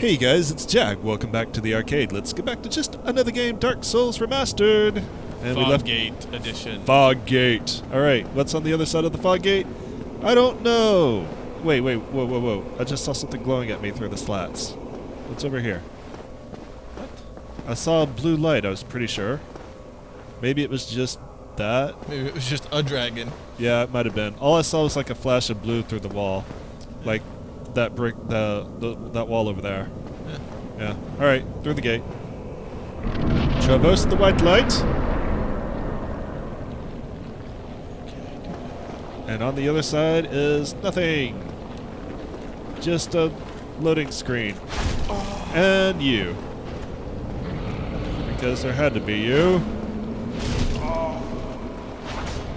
Hey guys, it's Jack. Welcome back to the arcade. Let's get back to just another game, Dark Souls Remastered. And we left Foggate edition. Foggate. Alright, what's on the other side of the Foggate? I don't know. Wait, whoa. I just saw something glowing at me through the slats. What's over here? What? I saw a blue light, I was pretty sure. Maybe it was just that? Maybe it was just a dragon. Yeah, it might have been. All I saw was like a flash of blue through the wall. Like that brick, that wall over there. Yeah. Alright, through the gate. Traverse the white light. And on the other side is nothing. Just a loading screen. And you. Because there had to be you.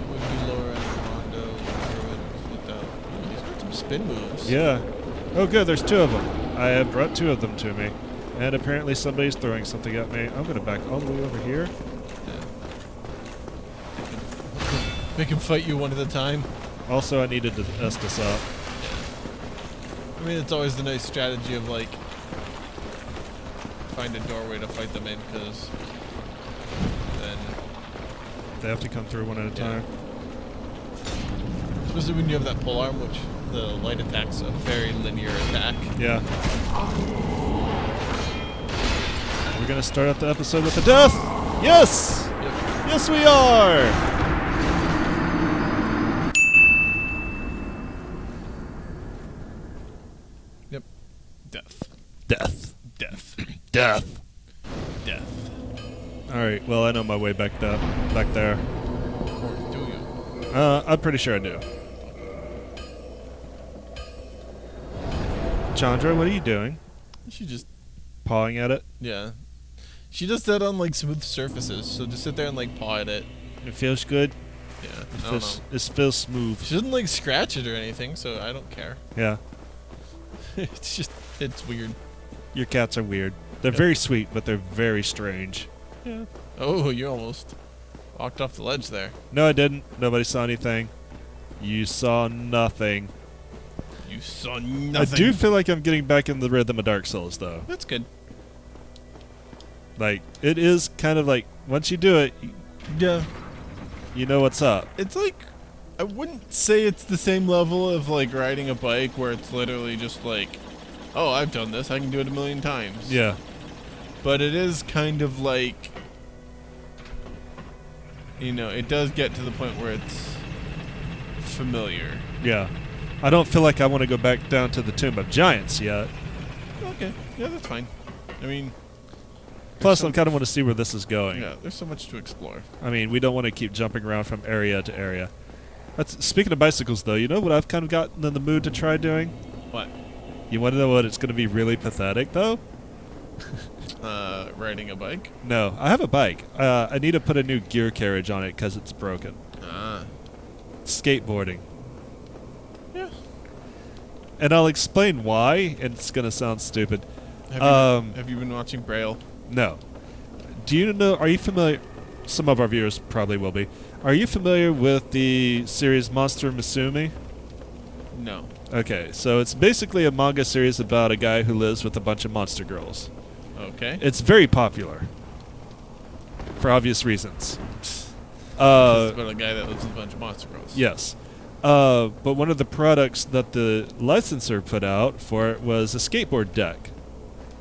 Would be Laura and Londo Ruins without. Oh, he's got some spin moves. Yeah. Oh good, there's two of them. I have brought two of them to me. And apparently somebody's throwing something at me. I'm going to back all the way over here. Yeah. Make him fight you one at a time. Also, I needed to S this up. I mean, it's always the nice strategy of, like, find a doorway to fight them in, because then They have to come through one at a time. Especially when you have that pole arm, which the light attack's a very linear attack. Yeah. We're going to start out the episode with a death! Yes! Yep. Yes, we are! Yep. Death. Death. Death. Death. Death. Alright, well, I know my way back there. Or do you? I'm pretty sure I do. Chandra, what are you doing? She just... Pawing at it? Yeah. She does that on, like, smooth surfaces, so just sit there and, like, paw at it. It feels good? Yeah, It I don't feels, know. it feels smooth. She doesn't, like, scratch it or anything, so I don't care. Yeah. It's just... it's weird. Your cats are weird. They're Yep. very sweet, but they're very strange. Yeah. Oh, you almost walked off the ledge there. No, I didn't. Nobody saw anything. You saw nothing. You saw nothing. I do feel like I'm getting back in the rhythm of Dark Souls, though. That's good. Like, it is kind of like, once you do it, Yeah. you know what's up. It's like... I wouldn't say it's the same level of, like, riding a bike where it's literally just like, oh, I've done this, I can do it a million times. Yeah. But it is kind of like... You know, it does get to the point where it's familiar. Yeah. I don't feel like I want to go back down to the Tomb of Giants yet. Okay, yeah, that's fine. I mean... Plus, I kind of want to see where this is going. Yeah, there's so much to explore. I mean, we don't want to keep jumping around from area to area. Speaking of bicycles, though, you know what I've kind of gotten in the mood to try doing? What? You want to know what it's going to be really pathetic, though? Riding a bike? No, I have a bike. I need to put a new gear carriage on it because it's broken. Ah. Skateboarding. Yeah. And I'll explain why, and it's going to sound stupid. Have you been watching Braille? No. Do you know, are you familiar, some of our viewers probably will be, are you familiar with the series Monster Musume? No. Okay, so it's basically a manga series about a guy who lives with a bunch of monster girls. Okay. It's very popular. For obvious reasons. It's about a guy that lives with a bunch of monster girls. Yes. But one of the products that the licensor put out for it was a skateboard deck.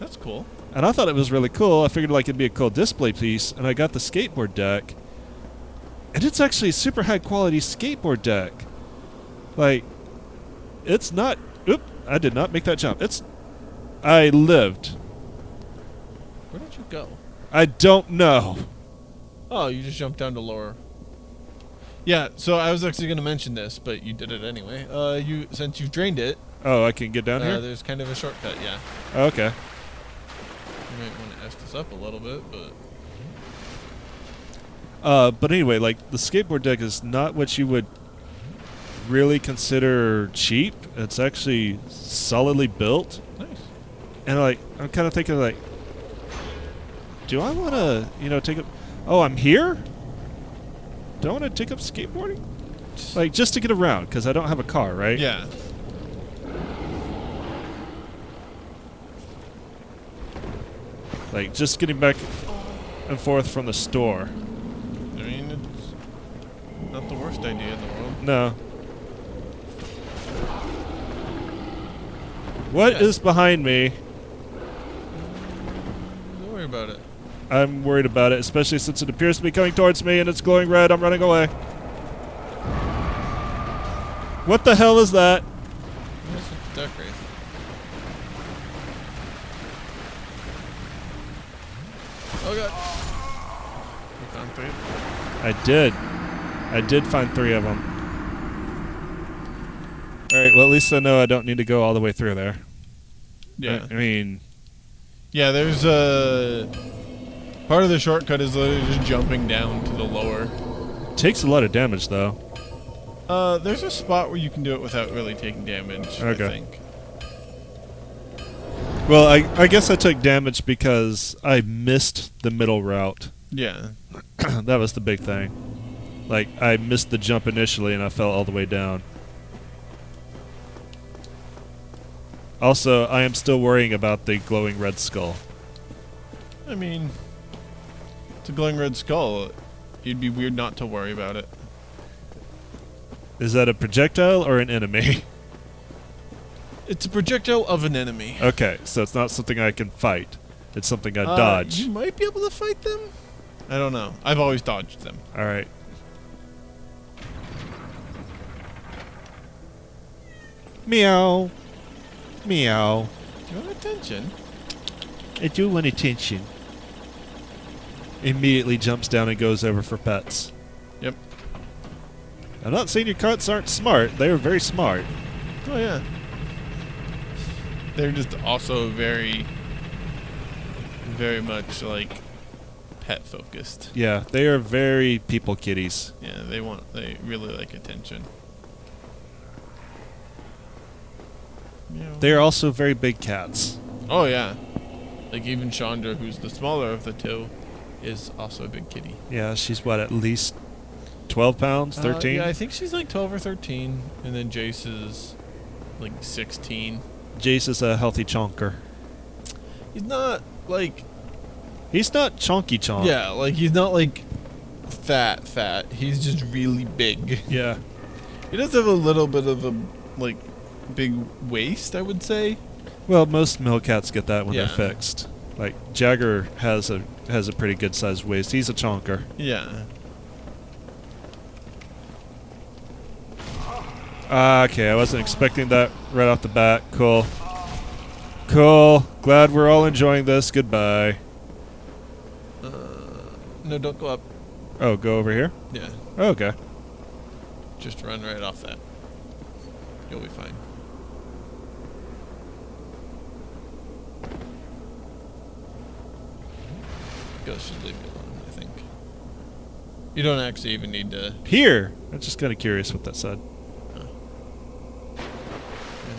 That's cool. And I thought it was really cool. I figured like it'd be a cool display piece, and I got the skateboard deck. And it's actually a super high quality skateboard deck. Like, it's not... Oop, I did not make that jump. I lived. Where did you go? I don't know. Oh, you just jumped down to lower. Yeah, so I was actually going to mention this, but you did it anyway. Since you've drained it, Oh, I can get down here? there's kind of a shortcut, yeah. Oh, okay. You might want to S this up a little bit, but... But anyway, like, the skateboard deck is not what you would really consider cheap. It's actually solidly built. Nice. And, like, I'm kind of thinking, like, do I want to, take up... Oh, I'm here? Do I want to take up skateboarding? Like, just to get around, because I don't have a car, right? Yeah. Like, just getting back and forth from the store. I mean, it's not the worst idea in the world. No. What is behind me? Don't worry about it. I'm worried about it, especially since it appears to be coming towards me and it's glowing red. I'm running away. What the hell is that? Where's the duck race? Oh god. You found 3? I did find 3 of them. Alright, well at least I know I don't need to go all the way through there. Yeah. I mean... Yeah, there's a... Part of the shortcut is literally just jumping down to the lower. It takes a lot of damage though. There's a spot where you can do it without really taking damage, Okay. I think. Well, I guess I took damage because I missed the middle route. Yeah. That was the big thing. Like, I missed the jump initially and I fell all the way down. Also, I am still worrying about the glowing red skull. I mean, it's a glowing red skull. It'd be weird not to worry about it. Is that a projectile or an enemy? It's a projectile of an enemy. Okay, so it's not something I can fight. It's something I dodge. You might be able to fight them? I don't know. I've always dodged them. Alright. Meow. Meow. Do you want attention? I do want attention. Immediately jumps down and goes over for pets. Yep. I'm not saying your cats aren't smart. They are very smart. Oh, yeah. They're just also very, very much, like, pet-focused. Yeah, they are very people kitties. Yeah, they really like attention. Meow. They are also very big cats. Oh, yeah. Like, even Chandra, who's the smaller of the two, is also a big kitty. Yeah, she's what, at least 12 pounds? 13? Yeah, I think she's like 12 or 13. And then Jace is like 16. Jace is a healthy chonker. He's not like... He's not chonky chonk. Yeah, like he's not like fat. He's just really big. Yeah. He does have a little bit of a like big waist, I would say. Well, most male cats get that when Yeah. they're fixed. Like Jagger has a pretty good sized waist. He's a chonker. Yeah. Okay, I wasn't expecting that right off the bat. Cool. Cool. Glad we're all enjoying this. Goodbye. No, don't go up. Oh, go over here? Yeah. Oh, okay. Just run right off that. You'll be fine. Ghost should leave you alone, I think. You don't actually even need to... Here! I'm just kind of curious what that said. And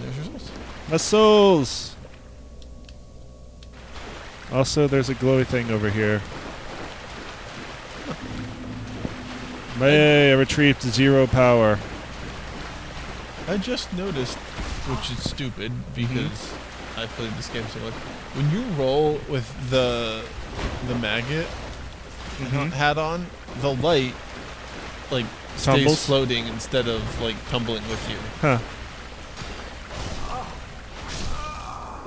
there's your souls. My souls! Also, there's a glowy thing over here. Yay, I retrieved 0 power. I just noticed, which is stupid because I've played this game so much. When you roll with the maggot hat on, the light like stays Tumbles? floating instead of like tumbling with you. Huh.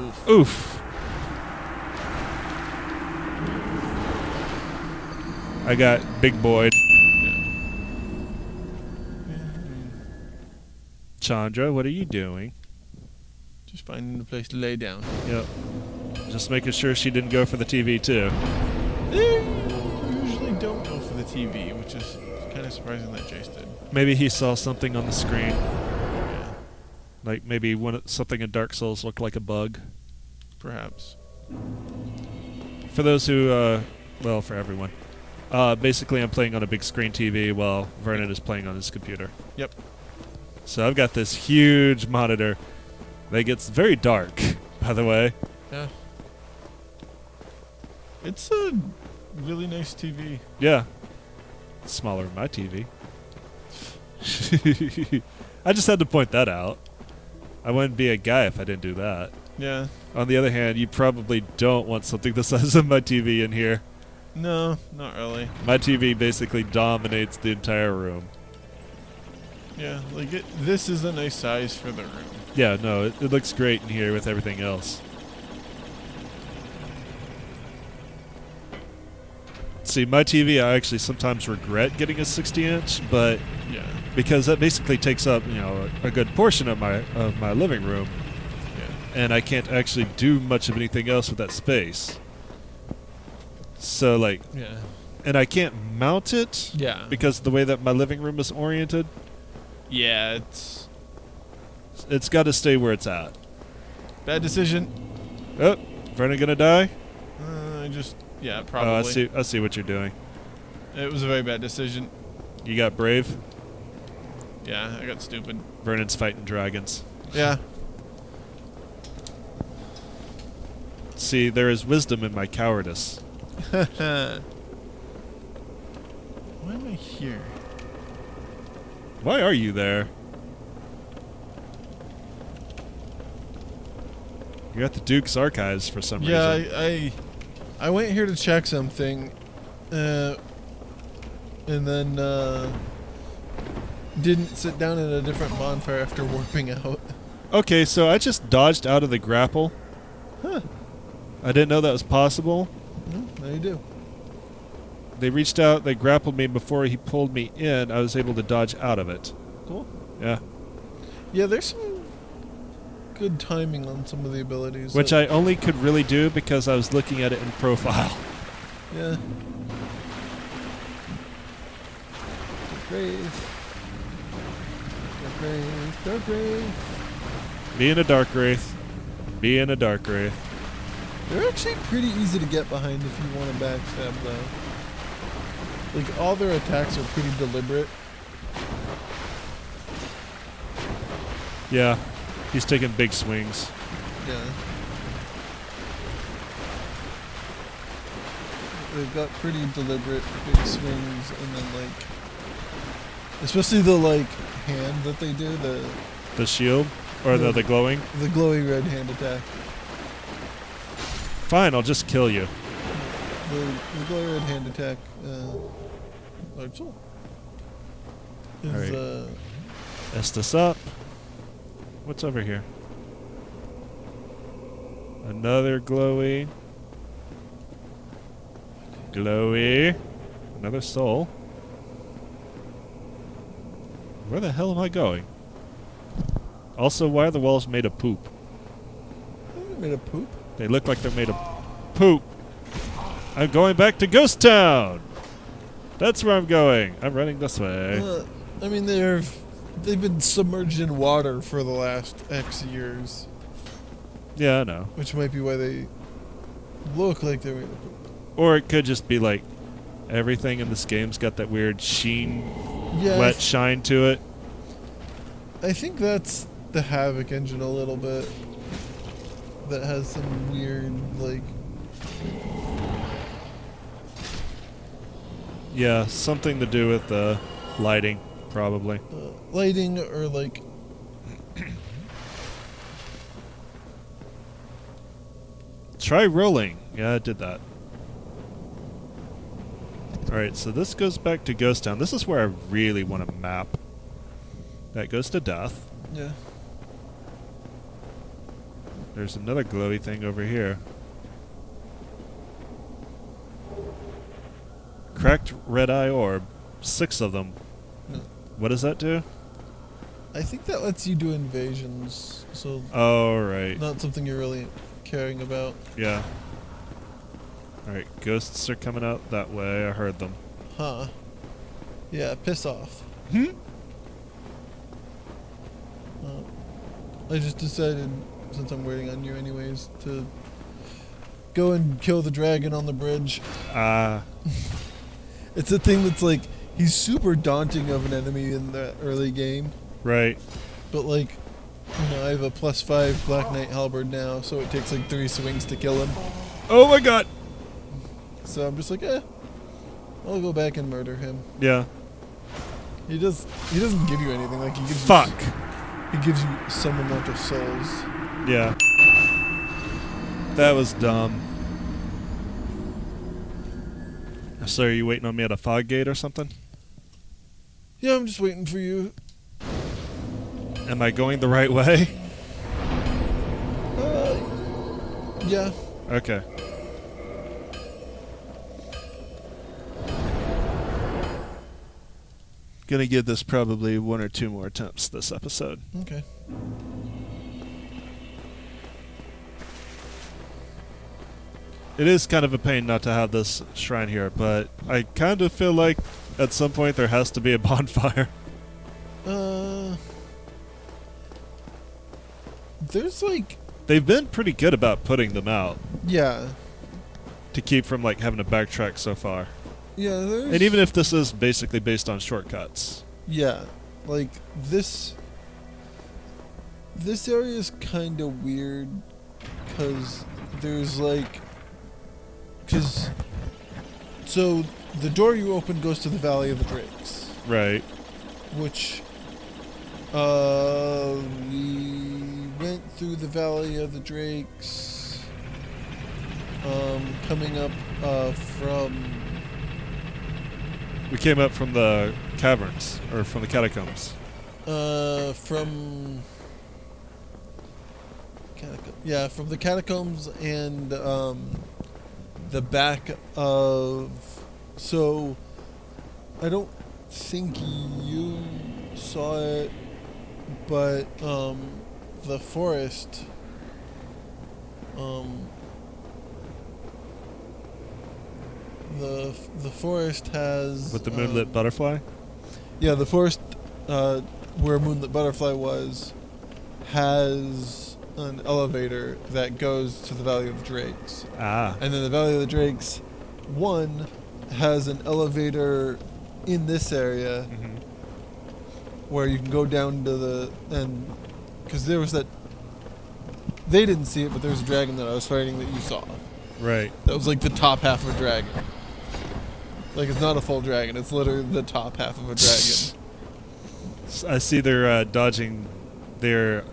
Oof. Oof. I got big boyed. Chandra, what are you doing? Just finding a place to lay down. Yep. Just making sure she didn't go for the TV too. They usually don't go for the TV, which is kind of surprising that Jace did. Maybe he saw something on the screen. Yeah, Like maybe something in Dark Souls looked like a bug. perhaps. For those who, well, for everyone. Basically I'm playing on a big screen TV while Vernon is playing on his computer. Yep. So I've got this huge monitor that gets very dark, by the way. Yeah. It's a really nice TV. Yeah. It's smaller than my TV. I just had to point that out. I wouldn't be a guy if I didn't do that. Yeah. On the other hand, you probably don't want something the size of my TV in here. No, not really. My TV basically dominates the entire room. Yeah, like this is a nice size for the room. Yeah, no, it looks great in here with everything else. See, my TV, I actually sometimes regret getting a 60-inch, but Yeah. because that basically takes up, a good portion of my living room, Yeah. and I can't actually do much of anything else with that space. So, like, Yeah. and I can't mount it Yeah. because of the way that my living room is oriented. Yeah, It's got to stay where it's at. bad decision. Oh, Vernon gonna die? Yeah, probably. Oh, I see what you're doing. It was a very bad decision. You got brave. Yeah, I got stupid. Vernon's fighting dragons. Yeah. See, there is wisdom in my cowardice. Why am I here? Why are you there? You're at the Duke's archives for some Yeah, reason. I went here to check something, and then didn't sit down at a different bonfire after warping out. Okay, so I just dodged out of the grapple. Huh. I didn't know that was possible. Now you do. They reached out, they grappled me before he pulled me in. I was able to dodge out of it. Cool. Yeah. Yeah, there's some good timing on some of the abilities. Which I only could really do because I was looking at it in profile. Yeah. Grave. Dark Grave. Being a Dark Wraith. Being a Dark Wraith. They're actually pretty easy to get behind if you want to backstab, though. Like, all their attacks are pretty deliberate. Yeah. He's taking big swings. Yeah. They've got pretty deliberate big swings, and then, like, especially the, like, hand that they do, The shield? Or the glowing? the glowing red hand attack. Fine, I'll just kill you. The glowing red hand attack, Large Soul. Is, Alright. Estus up. What's over here? Another glowy. Glowy. Another soul. Where the hell am I going? Also, why are the walls made of poop? Made of poop? They look like they're made of poop. I'm going back to Ghost Town. That's where I'm going. I'm running this way. I mean, they've been submerged in water for the last X years, Yeah, I know. which might be why they look like they're made of poop. Or it could just be like everything in this game's got that weird sheen, Yeah, wet shine to it. I think that's the Havoc engine a little bit. That has some weird, like, Yeah, something to do with the lighting, probably. lighting or, like, Try rolling. Yeah, I did that. Alright, so this goes back to Ghost Town. This is where I really want to map. That goes to death. yeah. There's another glowy thing over here. Cracked red eye orb. 6 of them. No. What does that do? I think that lets you do invasions, so Oh, right. not something you're really caring about. Yeah. Alright, ghosts are coming out that way. I heard them. Huh. Yeah, piss off. Hmm? I just decided, since I'm waiting on you anyways, to go and kill the dragon on the bridge. It's a thing that's like, he's super daunting of an enemy in the early game, Right. but like, I have a +5 Black Knight halberd now, so it takes like 3 swings to kill him. Oh my god! So I'm just like, I'll go back and murder him. Yeah. He doesn't give you anything, like he gives Fuck! he gives you some amount of souls. Yeah. That was dumb. So are you waiting on me at a fog gate or something? Yeah, I'm just waiting for you. Am I going the right way? Yeah. Okay. Gonna give this probably 1 or 2 more attempts this episode. Okay. It is kind of a pain not to have this shrine here, but I kind of feel like at some point there has to be a bonfire. There's like... They've been pretty good about putting them out Yeah. to keep from like having to backtrack so far. Yeah, there's... And even if this is basically based on shortcuts. Yeah. Like, this area is kind of weird because there's like... So, the door you open goes to the Valley of the Drakes. Right. Which... we went through the Valley of the Drakes... coming up, from... We came up from the caverns, or from the catacombs. From the catacombs and the back of. So, I don't think you saw it, but the forest. The forest has... With the moonlit butterfly? Yeah, the forest where Moonlit Butterfly was has an elevator that goes to the Valley of the Drakes. Ah. And then the Valley of the Drakes, one, has an elevator in this area where you can go down to the... And because there was that... They didn't see it, but there was a dragon that I was fighting that you saw. Right. That was like the top half of a dragon. Like, it's not a full dragon. It's literally the top half of a dragon. I see they're dodging their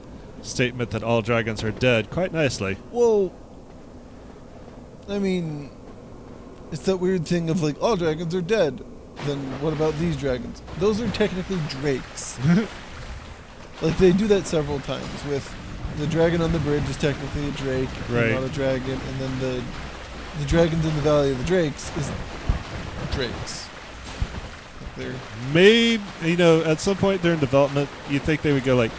statement that all dragons are dead quite nicely. Well, I mean, it's that weird thing of like, all dragons are dead. Then what about these dragons? Those are technically drakes. Like, they do that several times with the dragon on the bridge is technically a drake, Right. not a dragon, and then the dragons in the Valley of the Drakes is drakes. Like, they're... Maybe, at some point during development, you'd think they would go like,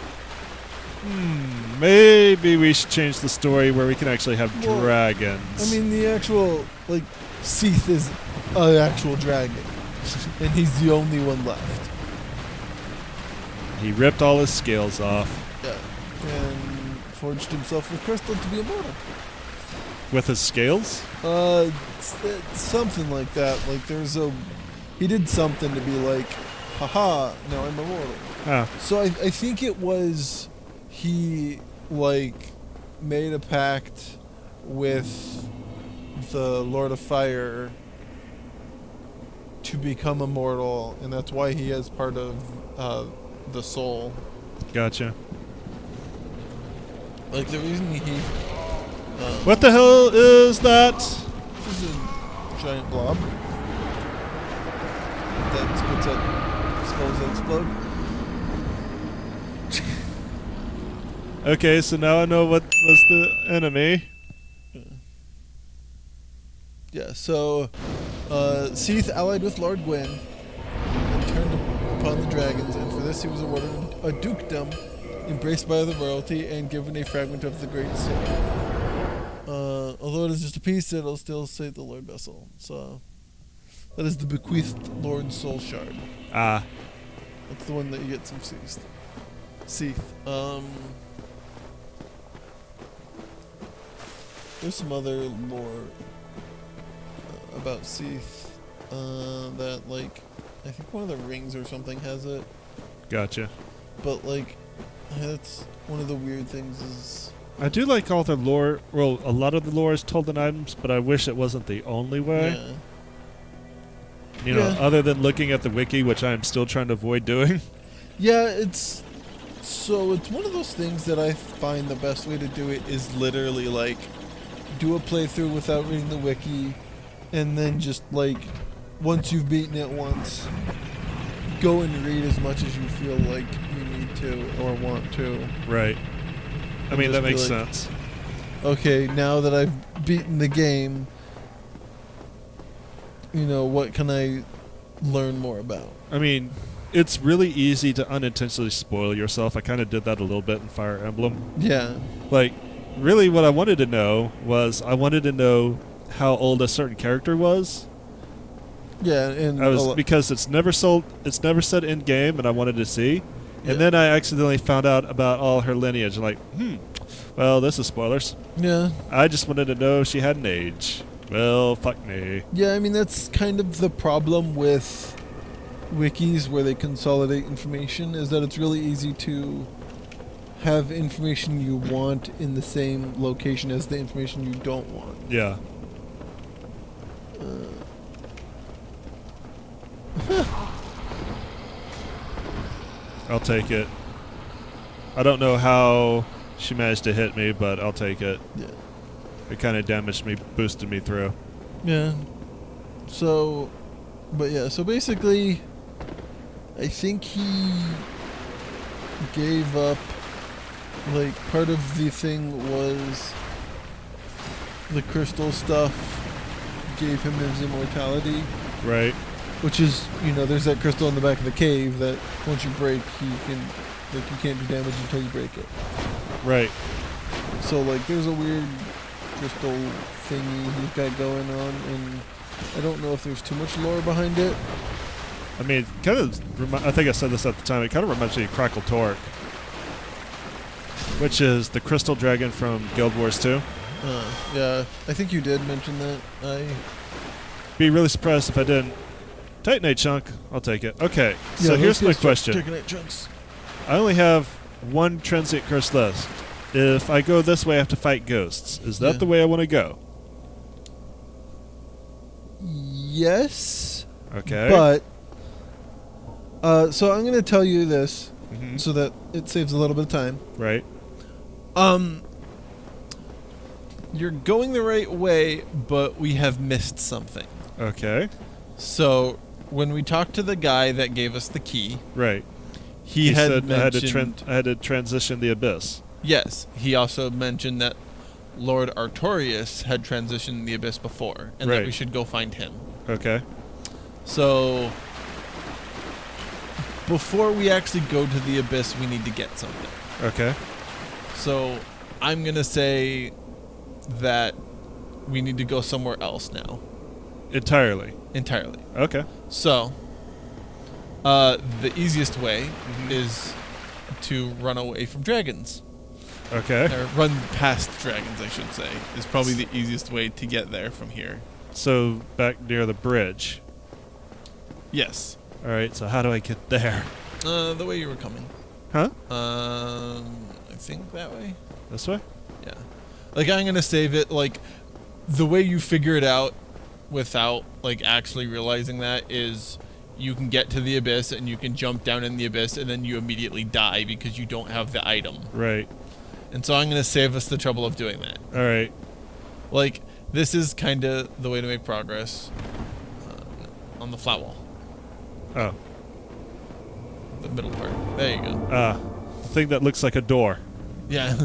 maybe we should change the story where we can actually have dragons. I mean, the actual, like, Seath is an actual dragon. And he's the only one left. He ripped all his scales off. Yeah. And forged himself with crystal to be immortal. With his scales? It's something like that. Like, he did something to be like, haha, now I'm immortal. Ah. So I think it was, he, like, made a pact with the Lord of Fire to become immortal, and that's why he has part of the soul. Gotcha. Like, the reason he... What the hell is that? This is a giant blob that spits out skulls that explode. Okay, so now I know what was the enemy. Yeah, so Seath allied with Lord Gwyn and turned upon the dragons, and for this he was awarded a dukedom, embraced by the royalty, and given a fragment of the great soul. Although it is just a piece, it'll still say the Lord Vessel. So that is the bequeathed Lord Soul Shard. Ah. That's the one that you get some Seath. There's some other lore about Seath that, like, I think one of the rings or something has it. Gotcha. But, like, that's one of the weird things is... I do like all the lore. Well, a lot of the lore is told in items, but I wish it wasn't the only way. Yeah. Other than looking at the wiki, which I'm still trying to avoid doing. Yeah, it's one of those things that I find the best way to do it is literally, like, do a playthrough without reading the wiki, and then just like once you've beaten it once, go and read as much as you feel like you need to or want to. Right. I mean, that makes like, sense. Okay, now that I've beaten the game, what can I learn more about? I mean, it's really easy to unintentionally spoil yourself. I kind of did that a little bit in Fire Emblem. Yeah. Like, really what I wanted to know was I wanted to know how old a certain character was. Yeah, and because it's never said in game, and I wanted to see. Yeah. And then I accidentally found out about all her lineage. Like, well, this is spoilers. Yeah. I just wanted to know she had an age. Well, fuck me. Yeah, I mean, that's kind of the problem with wikis where they consolidate information, is that it's really easy to have information you want in the same location as the information you don't want. Yeah. I'll take it. I don't know how she managed to hit me, but I'll take it. Yeah. It kind of damaged me, boosted me through. Yeah. So basically, I think he gave up. Like, part of the thing was the crystal stuff gave him his immortality. Right. Which is, there's that crystal in the back of the cave that once you break, you can't do damage until you break it. Right. So, there's a weird crystal thingy he's got going on, and I don't know if there's too much lore behind it. I mean, I think I said this at the time, it kind of reminds me of Crackle Torque, which is the crystal dragon from Guild Wars 2. Yeah, I think you did mention that. Be really surprised if I didn't. Titanite chunk, I'll take it. Okay, Yeah, so here's my let's get question. Titanite chunks. I only have one transient curse left. If I go this way, I have to fight ghosts. Is that Yeah. the way I want to go? Yes. Okay. But, so I'm going to tell you this Mhm. so that it saves a little bit of time. Right. You're going the right way, but we have missed something. Okay. So, when we talked to the guy that gave us the key, Right. he had said mentioned... I had to transition the abyss. Yes, he also mentioned that Lord Artorias had transitioned the abyss before, and that Right. we should go find him. Okay. So, before we actually go to the abyss, we need to get something. Okay. So, I'm going to say that we need to go somewhere else now. Entirely. Entirely. Okay. So, the easiest way is to run away from dragons. Okay. Or run past dragons, I should say, is probably the easiest way to get there from here. So back near the bridge. Yes. All right. So how do I get there? The way you were coming. Huh? I think that way. This way? Yeah. I'm gonna save it. The way you figure it out without actually realizing that is you can get to the abyss and you can jump down in the abyss and then you immediately die because you don't have the item. Right. And so I'm gonna save us the trouble of doing that. All right. This is kind of the way to make progress on the flat wall. Oh. The middle part. There you go. The thing that looks like a door. Yeah.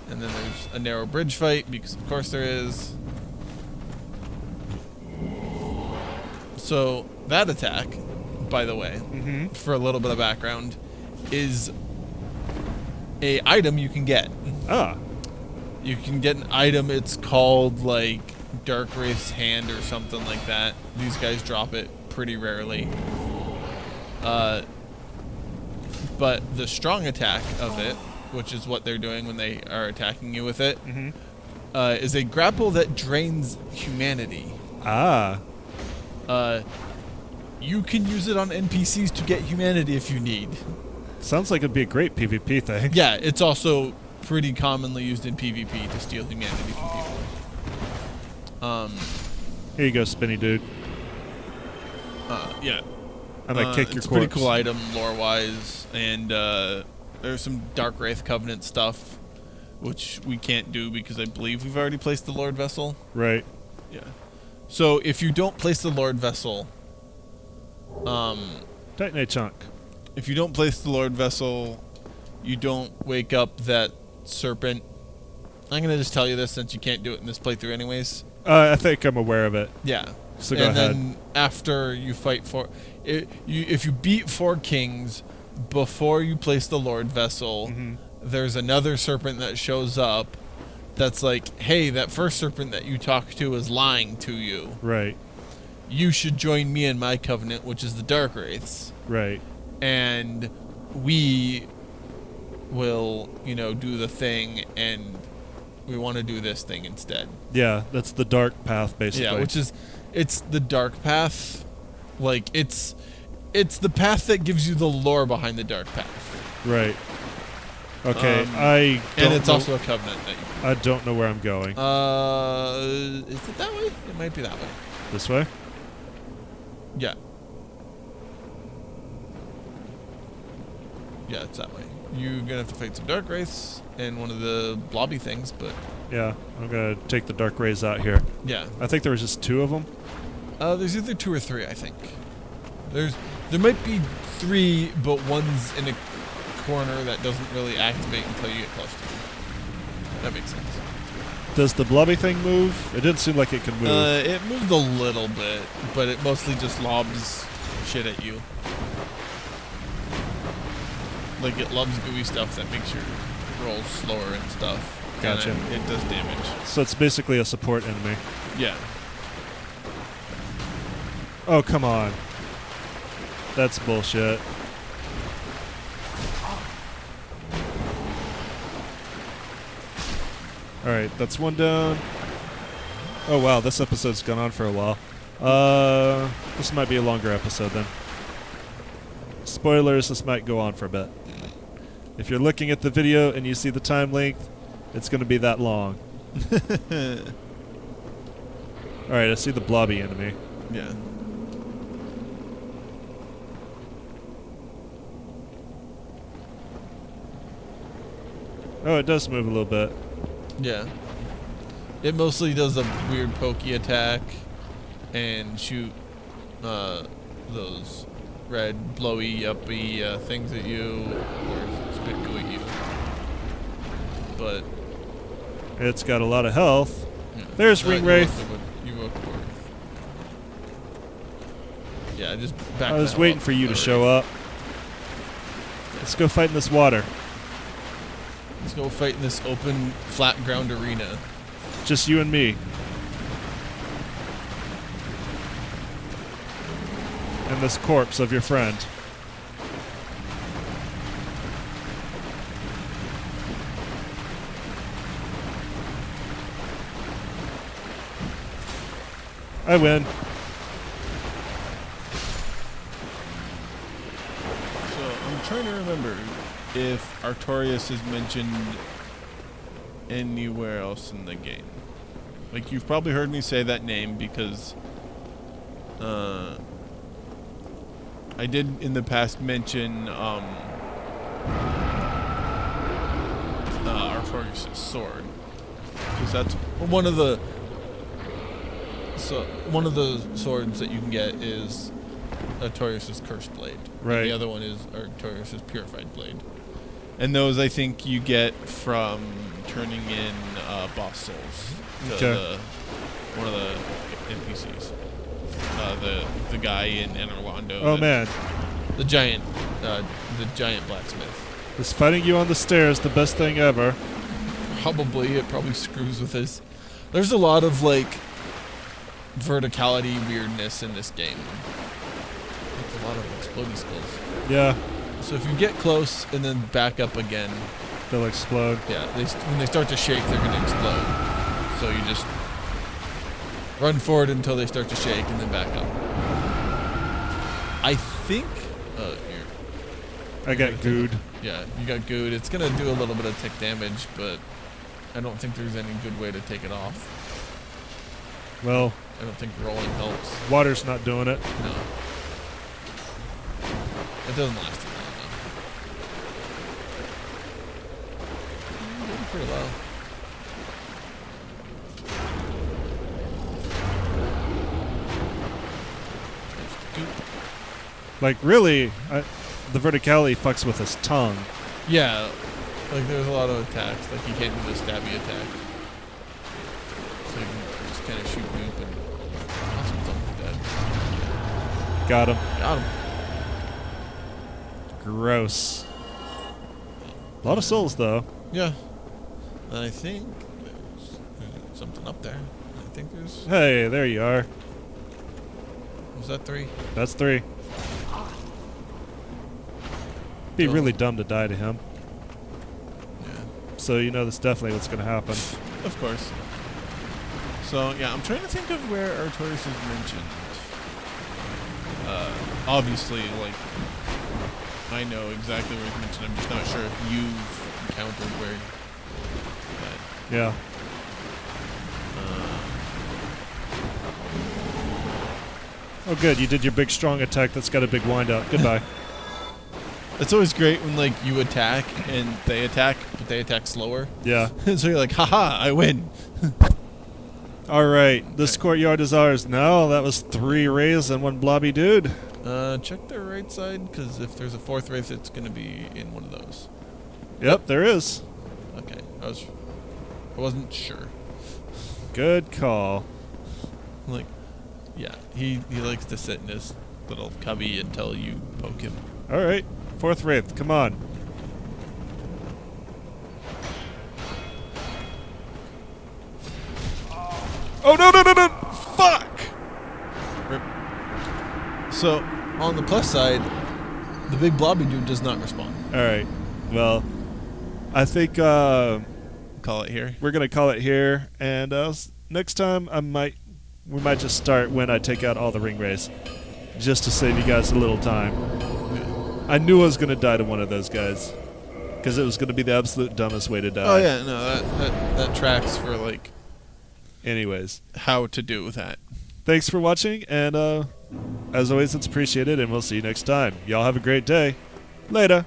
And then there's a narrow bridge fight, because of course there is. So, that attack, by the way, for a little bit of background, is a item you can get. Ah. You can get an item, it's called, Dark Wraith's Hand or something like that. These guys drop it pretty rarely. But the strong attack of it, which is what they're doing when they are attacking you with it, is a grapple that drains humanity. Ah. You can use it on NPCs to get humanity if you need. Sounds like it'd be a great PvP thing. Yeah, it's also pretty commonly used in PvP to steal humanity from people. Here you go, spinny dude. Yeah. I might kick your it's a corpse. pretty cool item lore-wise, and there's some Dark Wraith Covenant stuff which we can't do because I believe we've already placed the Lord Vessel. Right. Yeah. So if you don't place the Lord Vessel, Detonate chunk. if you don't place the Lord Vessel, you don't wake up that serpent. I'm gonna just tell you this since you can't do it in this playthrough anyways. I think I'm aware of it. Yeah. So go and ahead. then after you fight for it, if you beat 4 kings before you place the Lord Vessel, there's another serpent that shows up that's like, hey, that first serpent that you talked to is lying to you. Right. You should join me in my covenant, which is the Dark Wraiths. Right. And we will, do the thing, and we want to do this thing instead. Yeah, that's the dark path, basically. Yeah, it's the dark path. Like, it's the path that gives you the lore behind the dark path. Right. Okay, and it's also a covenant that you... I don't know where I'm going. Is it that way? It might be that way. This way? Yeah. Yeah, it's that way. You're gonna have to fight some dark wraiths and one of the blobby things, but... Yeah, I'm gonna take the dark rays out here. Yeah. I think there was just 2 of them. There's either 2 or 3, I think. There might be 3, but one's in a corner that doesn't really activate until you get close to it. That makes sense. Does the blobby thing move? It didn't seem like it could move. It moved a little bit, but it mostly just lobs shit at you. Like, it loves gooey stuff that makes your rolls slower and stuff. Gotcha. And it does damage. So it's basically a support enemy. Yeah. Oh, come on. That's bullshit. Alright, that's 1 down. Oh wow, this episode's gone on for a while. This might be a longer episode then. Spoilers, this might go on for a bit. If you're looking at the video and you see the time length, it's going to be that long. Alright, I see the blobby enemy. Yeah. Oh, it does move a little bit. Yeah. It mostly does a weird pokey attack and shoot those red blowy uppy things at you or spit goo at you. But It's got a lot of health. yeah. There's Ring Wraith. You woke the Wraith. Yeah, just back I was that waiting up, for you to the show Wraith. up. Let's go fight in this water. Let's go fight in this open, flat ground arena. Just you and me. And this corpse of your friend. I win. So I'm trying to remember if Artorias is mentioned anywhere else in the game. Like, you've probably heard me say that name because I did in the past mention Artorias' sword, because that's one of the swords that you can get is Artorias' Cursed Blade. Right. And the other one is Artorias' Purified Blade. And those, I think, you get from turning in boss souls to one of the NPCs. The guy in Londo. Oh man. The giant blacksmith. Is fighting you on the stairs the best thing ever? Probably. It probably screws with his... There's a lot of, like, verticality weirdness in this game. It's a lot of explodey skills. Yeah. So if you get close and then back up again... They'll explode. Yeah, when they start to shake, they're going to explode. So you just run forward until they start to shake and then back up. I think... here. I got gooed. Yeah, you got gooed. It's going to do a little bit of tick damage, but I don't think there's any good way to take it off. Well, I don't think rolling helps. water's not doing it. No. It doesn't last too long, though. pretty low. Like, really, the verticality fucks with his tongue. Yeah, like there's a lot of attacks. Like you can't do the stabby attack. So you can just kind of shoot goop and awesome, something's dead. Got him. Got him. Gross. A lot of souls, though. Yeah. And I think there's something up there. I think there's... Hey, there you are. Was that 3? That's 3. Be Oh. really dumb to die to him. Yeah. So you know that's definitely what's going to happen. Of course. So, yeah, I'm trying to think of where Artorias is mentioned. Obviously, like, I know exactly where he's mentioned. I'm just not sure if you've encountered where that. Yeah. Oh, good. You did your big strong attack that's got a big wind up. Goodbye. It's always great when, like, you attack and they attack, but they attack slower. Yeah. So you're like, haha, I win. All right. This courtyard is ours. No, that was 3 rays and 1 blobby dude. Check the right side, because if there's a 4th wraith, it's going to be in one of those. Yep, there is. Okay, I wasn't sure. Good call. Like, yeah, he likes to sit in his little cubby until you poke him. All right. 4th wraith, come on. Oh, no, no, no, no! Fuck! Rip. So, on the plus side, the big blobby dude does not respond. All right. Well, I think Call it here. we're gonna call it here, and next time we might just start when I take out all the ring rays, just to save you guys a little time. I knew I was gonna die to one of those guys, because it was gonna be the absolute dumbest way to die. Oh yeah, no, that tracks for like Anyways, how to do that. thanks for watching, and as always, it's appreciated, and we'll see you next time. Y'all have a great day. Later.